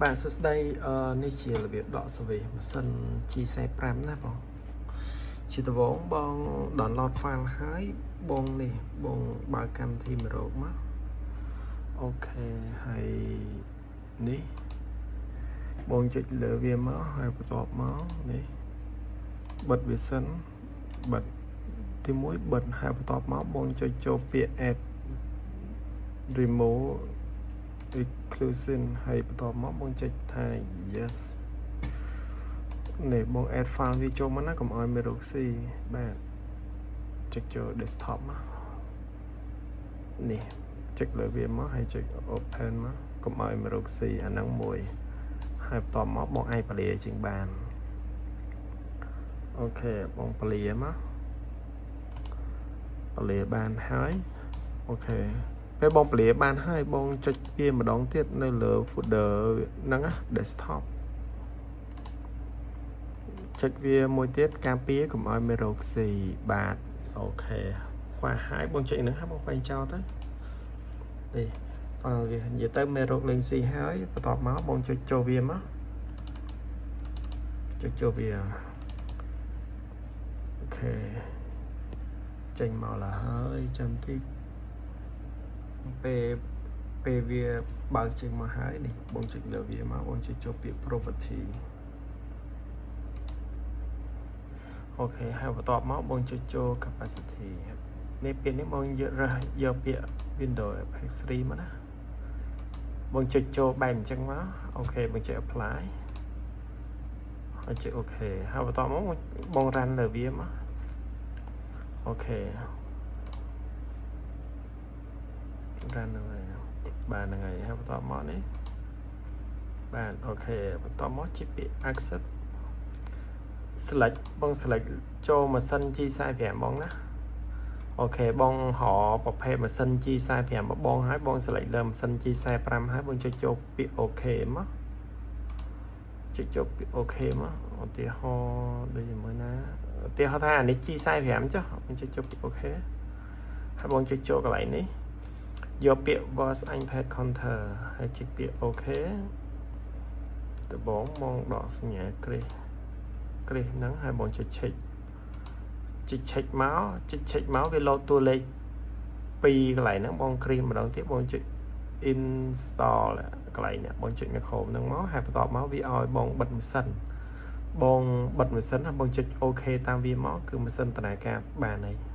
bạn sắp đâyនេះជារបៀបដកសវេម៉ាស៊ីន G45 ណាបងជាដំបូងបង download file ហើយបងនេះបងបើកកម្មវិធីមករកមកអូខេហើយនេះបងចុចលើវាមកហើយបន្ទាប់មកនេះបិទវាសិនបិទទី1បិទហើយបន្ទាប់មកបងចុចចូលពាក្យ add remove exclusion ហើយបន្ទាប់មកបងចុចថា yes នេះបង add file វាចូលមកណាកុំឲ្យមេរោគស៊ីបាទចុចចូល desktop មកនេះចុចលើវាមកហើយចុច open មកកុំឲ្យមេរោគស៊ីអាហ្នឹងមួយហើយបន្ទាប់មកបងអាចពលាជាងបានអូខេបងពលាមកពលាបានហើយអូខេពេលបងពលាបានហើយបងចុចវាម្ដងទៀតនៅលើ folder ហ្នឹងណា desktop ចុចវាមួយទៀតការពារកុំឲ្យមេរោគស៊ីបាទអូខេខ្វះហើយបងចុចហ្នឹងហើយបងបែងចោលទៅនេះបើវានិយាយទៅមេរោគលេងស៊ីហើយបន្ទាប់មកបងចុចចូលវាមកចុចចូលវាអូខេចេញមកแล้วហើយចាំតិចពេលវាបើកចេញមកហើយនេះបងចុចលើវាមកបងចុចចូលពាក្យ property អូខេហើយបន្ទាប់មកបងចុចចូល capacity នេះពេលនេះបងយកពាក្យ Windows X3 មកណាបងចុចចូលបែបអញ្ចឹងមកអូខេបងចុច apply ហើយចុចអូខេហើយបន្ទាប់មកបង run លើវាមកអូខេ run ហ្នឹងហើយបាទហ្នឹងហើយហើយបន្ទាប់មកនេះបាទអូខេបន្ទាប់មកជាពាក្យ accept select បង select ចូលម៉ាស៊ីន G45 បងណាអូខេបងហៅប្រភេទម៉ាស៊ីន G45 របស់បងហើយបង select លើម៉ាស៊ីន G45 ហើយបងចុចចូលពាក្យ OK មកចុចចូលពាក្យ OK មកឧទាហរណ៍ដូចជាមួយណាឧទាហរណ៍ថាអានេះ G45 ចុះបងចុចចូលពាក្យ OK ហើយបងចុចចូលកន្លែងនេះយកពាក្យ was iPad counter ហើយចុចពាក្យ OK ដំបូងបងដកសញ្ញាគ្រីសហ្នឹងហើយបងចុច check មកវាលោតតួលេខ2កន្លែងហ្នឹងបងគ្រីសម្ដងទៀតបងចុច install កន្លែងនេះបងចុច macro ហ្នឹងមកហើយបន្ទាប់មកវាឲ្យបងបិទម៉ាស៊ីនបងបិទម៉ាស៊ីនហើយបងចុច OK តាមវាមកគឺម៉ាស៊ីនដំណើរការបានហើយ